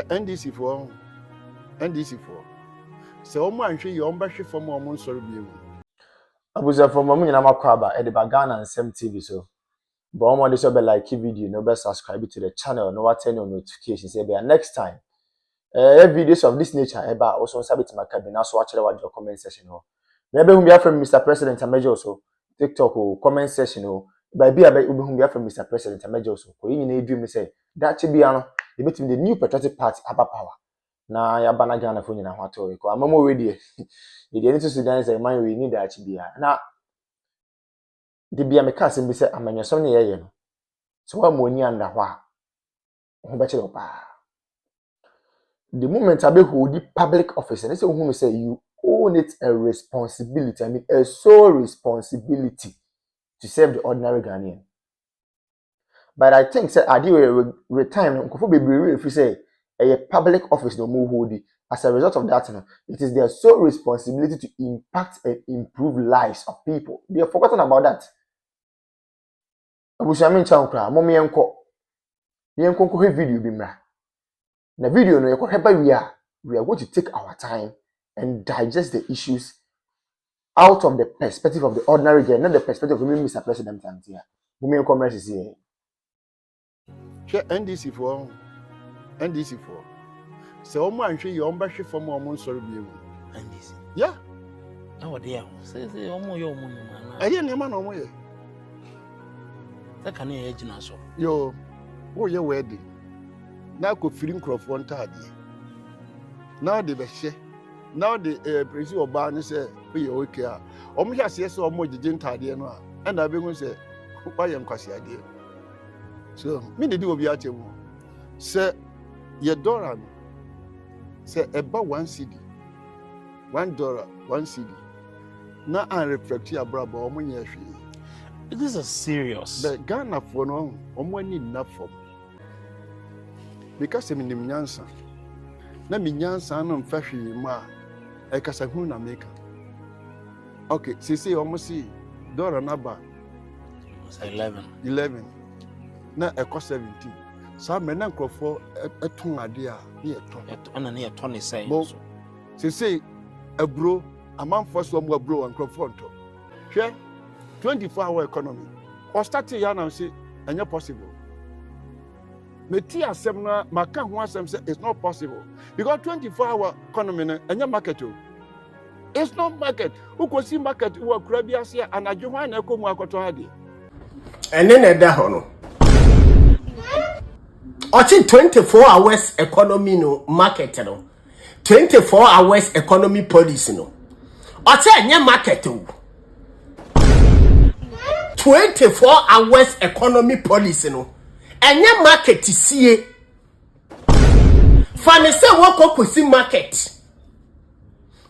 NDC for so man hwe your mbahwe from omo nsori bi abuza from omo nyina makwaba e de bagana and Sem TV so but omo dey so be like video no be subscribe to the channel no what turn on notifications say be next time videos of this nature eba also sabit makabina so watch the comment section ho maybe whom be from Mr. President Amejo so TikTok or comment section ho by be whom be from Mr. President Amejo so ko yin na edwum say that be ano e betim the new patriotic party aba power na ya bana Ghana fo nyina ho ato ko amamo we dey e dey need to Sudan say man we need that bia na de bia me ka sem bi say amanyesom ne yeye no so wa mo ni anda ho a ho be chiro pa the moment I hold the public office and say who say you own it a responsibility, I mean a sole responsibility to serve the ordinary Ghanaian. But I think say I do retirement nkofo bebree if you say a public office no more hold it. As a result of that, it is their sole responsibility to impact and improve lives of people. They have forgotten about that. Abushami chankra, momi enko video bimra. In the video, we are going to take our time and digest the issues out of the perspective of the ordinary girl, not the perspective of Mr. President. Women commerce is here. NDC for. So, man, you mbahwe from omo nsori bi NDC. Yeah. How there? Say omo yo omo man. Aye ne ma na omo ye. That can you age na so. Yo, wo ye wedding. Now ko firi nkrofo ntade now de be hye now the presi oba ne say we okay a omo hye ase say omo gege ntade no a na be hu say kwa ye nkwase ade so me de obi atemu say ye dollar no say eba 1 cedi $1 1 cedi na an reflect ya braba omo nya hwe this is serious but Ghana for no omo ani enough for because I'm in the Nyansa. Na mi Nyansa no mfahwe mu a e kasa hu na make. Okay, say almost see dollar number 11 na e cost 17. So me na nkrofo eton ade a na eton. Ana na eton say so. Say abro amanfo so mo abro nkrofo nto. Hwe 24-hour economy. Or start here now say anya possible. Meti asem na maka ho asem say it's not possible because 24-hour economy na enya market o it's not market who go see market wo kura bi ase anadwo ho na ekomu akoto ade ene na da ho no ochi 24 hours economy no market no 24 hours economy policy no ochi enya market o 24 hours economy policy no enye market sie fa ne se wokokosi market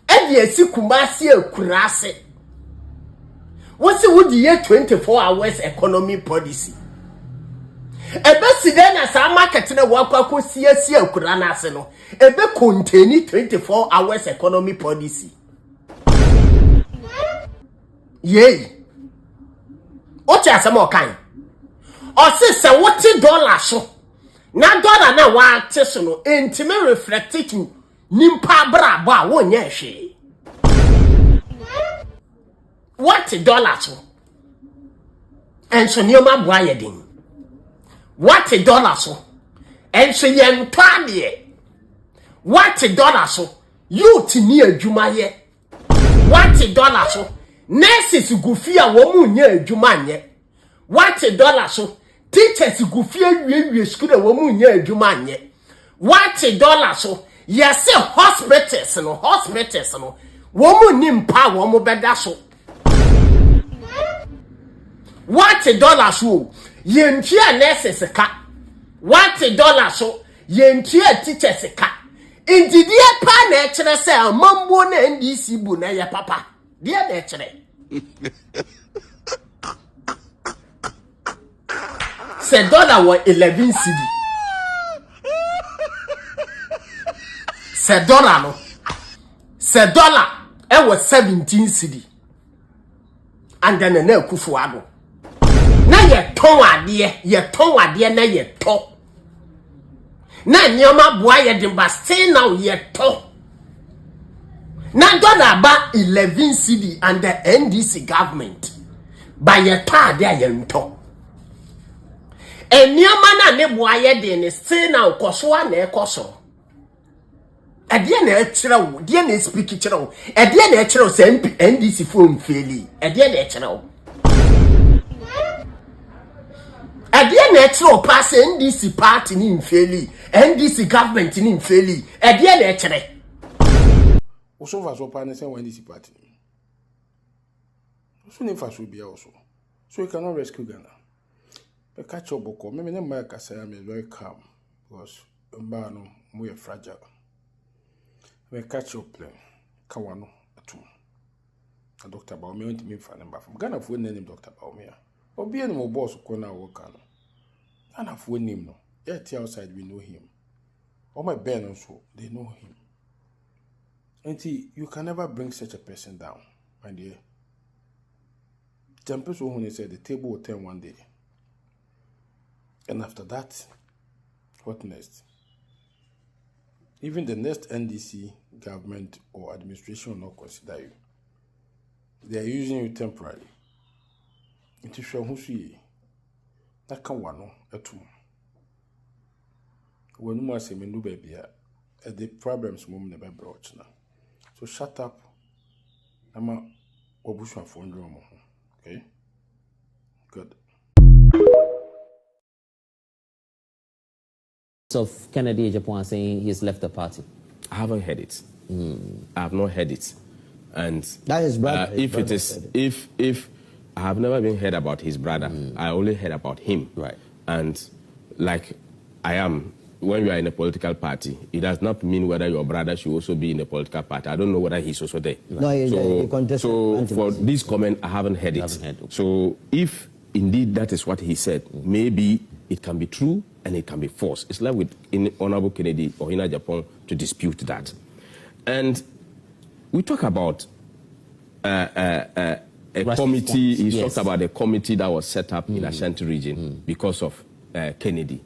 e de esi kumasi akurase wosi wodi ye 24 hours economy policy ebe side na sa market na wokokosi esi akura na ase no ebe contain 24 hours economy policy yey o cha asema okan or say what $1 so na dollar na wa te so no entime reflect to nimpa bra ba wo nya hwe what $1 so enso nioma boa ye din what $1 so enso ye ntwa de what $1 so youth ni adwuma ye what $1 so nurses gufia wo mu nya adwuma nye what $1 so teachers go fie school e wo mu nya adwuma anye what $1 so yes hospitals no wo mu nimpa wo mu beda so what $1 so yentua nurses ka what $1 so yentua teachers ka indidie pa na ekere se amambo na NDC bu na ya papa dia na ekere $1 was 11 cedi. $1 no. $1 it was 17 cedi. And then na kufu ado. Na ye ton ade na ye to. Na nyoma boa ye de ba still now ye to. Na dollar ba 11 cedi under NDC government. By ye ta there ye nto. Nyoma na ne boa ye de ne still now koso a na ekoso. Edie na echira wo, die na speak echira wo. Edie na echira wo se NDC phone faili. Edie na echira wo. Edie na echira wo pass NDC party ni mfeli. NDC government ni mfeli. Edie na echira. Also va so pa say NDC party. So ne fa so bia also. So you cannot rescue Ghana. But catch up boko. Me my say I'm very calm because mba no mo ye fragile. Me catch up plan. Kawano atum. A Dr. Baumia went to me for number from Ghana for name Dr. Baumia. Obi any mo boss ko na work no. Ghana for name no. Yet outside we know him. All my Ben also they know him. And you can never bring such a person down, my dear. Tempest when he said the table will turn one day. And after that, what next? Even the next NDC government or administration will not consider you. They are using you temporarily. It is sure who see that can one at two. When you must say, me no baby, the problems mum never brought now. So shut up. I'm a obushwa for ndromo. Okay? Good. Of Kennedy Japan saying he's left the party. I haven't heard it. I have not heard it. And that is brother. If I have never been heard about his brother, I only heard about him. Right. And like I am, when you are in a political party, it does not mean whether your brother should also be in a political party. I don't know whether he's also there. No, so for this comment, I haven't heard it. So if indeed that is what he said, maybe it can be true and it can be false. It's left with Honorable Kennedy or Hina Japan to dispute that. And we talk about a committee. He talked about a committee that was set up in Ashanti region because of Kennedy.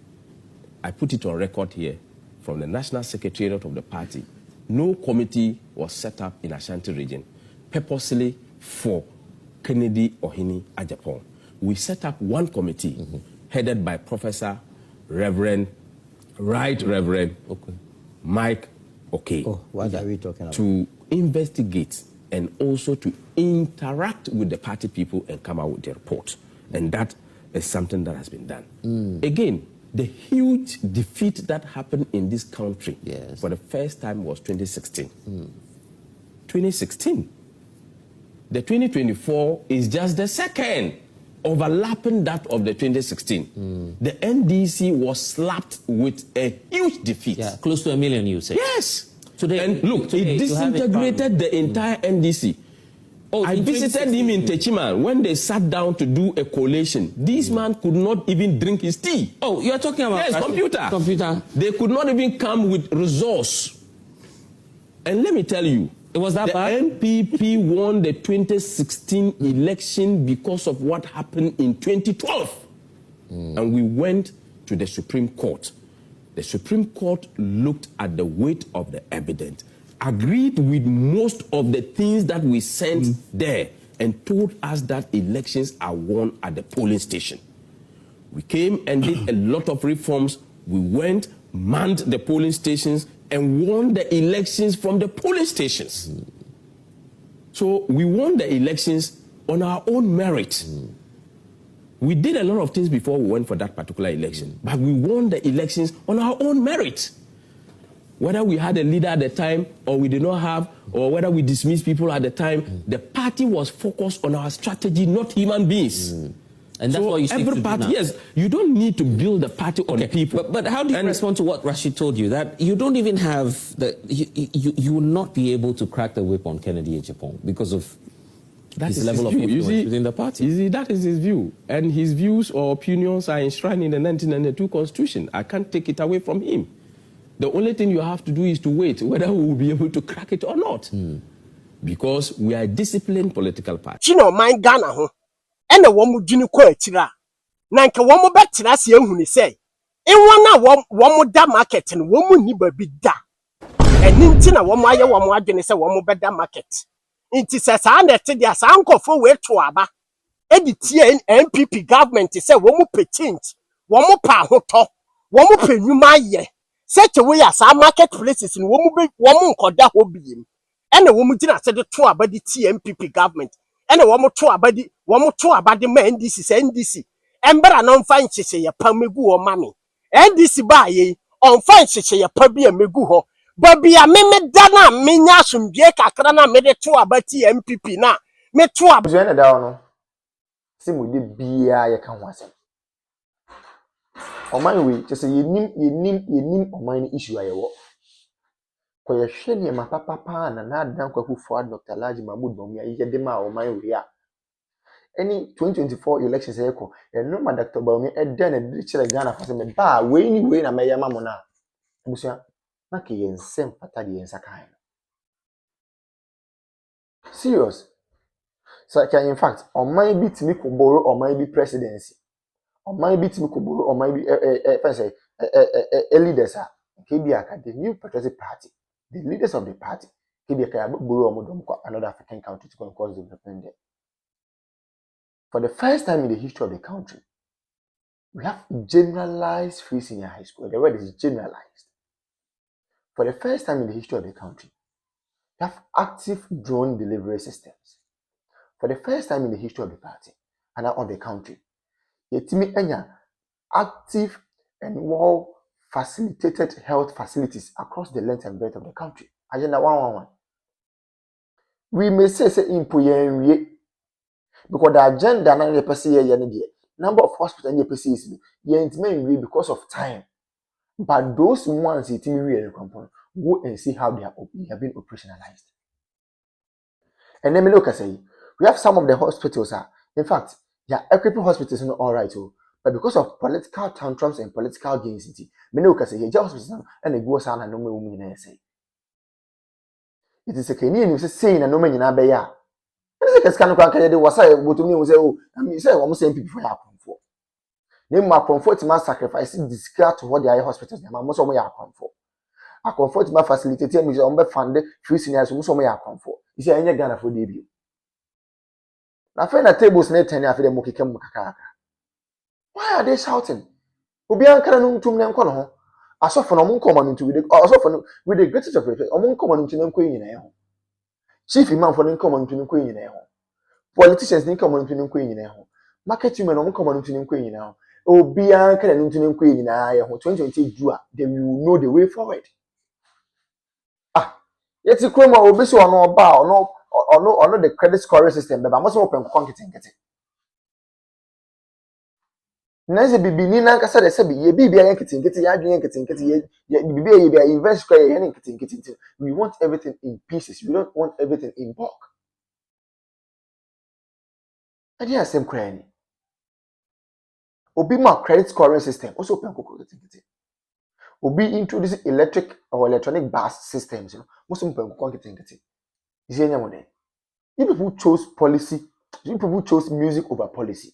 I put it on record here from the National Secretariat of the party. No committee was set up in Ashanti region purposely for Kennedy or Hini Ajapong. We set up one committee headed by Professor Reverend Mike Okay. Oh, what are we talking about? To investigate and also to interact with the party people and come out with the report. And that is something that has been done. Again, the huge defeat that happened in this country for the first time was 2016. 2016. The 2024 is just the second, overlapping that of the 2016. The NDC was slapped with a huge defeat. Yeah, close to 1 million, you say. Yes. Today, and look, it disintegrated the entire NDC. Oh, I visited him in Techiman when they sat down to do a collation. This man could not even drink his tea. Oh, you are talking about computer. They could not even come with resource. And let me tell you, it was that bad? NPP won the 2016 election because of what happened in 2012. And we went to the Supreme Court. The Supreme Court looked at the weight of the evidence, agreed with most of the things that we sent there, and told us that elections are won at the polling station. We came and did a lot of reforms. We went, manned the polling stations, and won the elections from the polling stations. So we won the elections on our own merit. We did a lot of things before we went for that particular election, but we won the elections on our own merit. Whether we had a leader at the time or we did not have, or whether we dismissed people at the time, the party was focused on our strategy, not human beings. And that's what you stick every to party, do now. yes, you don't need to build the party on people. But how do you respond to what Rashid told you, that you don't even have the you will not be able to crack the whip on Kennedy Japan because of his level of influence within the party? You see, that is his view, and his views or opinions are enshrined in the 1992 Constitution. I can't take it away from him. The only thing you have to do is to wait whether we will be able to crack it or not, because we are a disciplined political party. Chino mind Ghana ho. Ene wo mu gini ko atira. Na nke wo mu betira se ehunu se. Ewana womu da market and womu ni baby da. And nintina womu aye womu adwene se womu beda market. Inti se sa na te dia sa ankofo we to aba. Edi tie NPP government se womu pe change. Womu pa hoto. Womu pe nyuma ye. Such a way as our marketplaces in womu nkoda ho biem. Ene womu gina se de to aba di NPP government. Ene womu to aba di ma NDC se NDC. Embera no mfa nhyehye ye pa megu o mame. NDC ba ye on fa nhyehye ye pa bia megu ho. Ba bia me da na menya asomdie kakra na me de to aba NPP na me to aba Ozo ene da ono. Si mu de bia ye ka ho asem. Oman we chese yenim oman ni issue ayewo. Ko ye hwe ne ma papa na adan kwakufo Dr. Laji Mahmood Bawumia ye de ma oman we a. Any 2024 elections eko no ma Dr. Bawumia e den e de kire Ghana for me ba we ni na meye ma mo na. Busia na ke ye nsem pata de yensa kan. Serious. So in fact oman bi timi ko borrow oman bi presidency. Oman bi timi ko borrow oman bi leaders are KBA, the new patriotic party, the leaders of the party, KBA borrow another African country to cause development there. For the first time in the history of the country, we have generalized free senior high school. The word is generalized. For the first time in the history of the country, we have active drone delivery systems. For the first time in the history of the party and of the country, yetimi enya active and well facilitated health facilities across the length and breadth of the country. Agenda 111. We may say impo yenwie because the agenda na the person here number of hospitals and PCs yenwie because of time. But those ones it really go and see how they have been operationalized. And then me look say we have some of the hospitals in fact, yeah, equipping hospitals not all right too. But because of political tantrums and political gains, many can say, "Hey, hospital and a go sana no me say." It is a Kenyan who say na no me na be ya. This is kind of can do was I go to me and say, "Oh, I mean, say almost same people for comfort." Name my comfort must sacrifice discard to what the high hospitals. My most of my comfort. A comfort my facilitate me on be fund free seniors most of my comfort. You see, any Ghana for debut. Na fe na tables na 10 afi dem mokeke mukaka. Why are they shouting? Obi ankara no ntum ne nko no ho. Asofo no mo nkoma no ntu asofo no with the greatest of respect. Omo nkoma no ntu ne nko nyina ho. Chief imam for ne nkoma no ntu ne nko nyina ho. Politicians ne nkoma no ntu ne nko nyina ho. Market women no nkoma no ntu ne nko nyina ho. Obi ankara no ntu ne nko nyina ho. 2020 Jua, then we will know the way forward. Yeti kroma obi so ono oba ono the credit scoring system be ba mo so open konketenkete. Nanze bibini na nkasa de sebi ye bibia yan kitinkiti ya adwen kitinkiti ye bibia ye bia invest kwa ye yan kitinkiti. We want everything in pieces. We don't want everything in bulk. Adi asem kwa ni. Obi ma credit scoring system also open kitinkiti. Obi introduce electric or electronic bus systems, you know. Most open kitinkiti. Is enya mo de. You people chose policy. You people chose music over policy.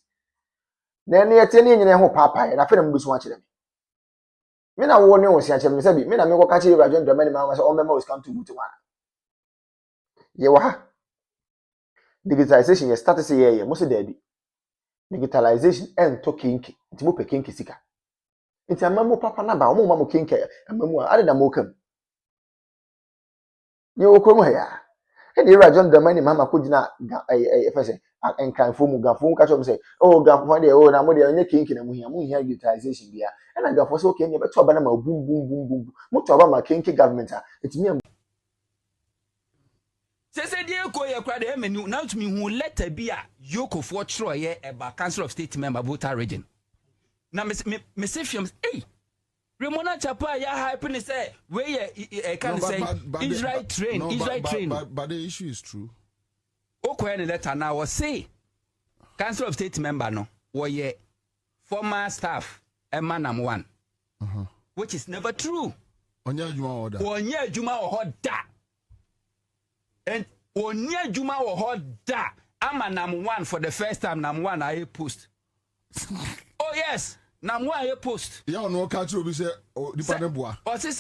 Na ne yete ne nyina ho papa na fe na mbusu wa kire me na wo ne wo sia kire me sabi me na me ko ka kire Rajon Dramani ma so on be ma us come to mutu wa ye wa ha digitalization ye start say ye mo se dabi digitalization en to kinki nti mo pe kinki sika nti amamu papa na ba o mo ma mo kinki amamu a ade da mo kam ye wo ko mo ya e de Rajon Dramani ma ko gina efese enkanfo mu gafo ka chom say oh gafo de oh na mo de onye kinki na mu hia digitalization bia e na gafo so okay ne beto aba na ma bum mo to aba ma kinki government a etimi Sese die ko ye kra de menu now to me hu letter bi a yoko for tro ye eba council of state member voter region na me se fiam eh Remona Chapa ya hype ni say we ye can say Israel train but the issue is true. Okwe ni letter now was say council of state member no wo ye former staff emanam one which is never true. Onya juma order and onya juma order ama nam one for the first time nam one I post. Oh yes, na mo a ye post ya no ka kyerɛ obi sɛ nipa ne boa ɔse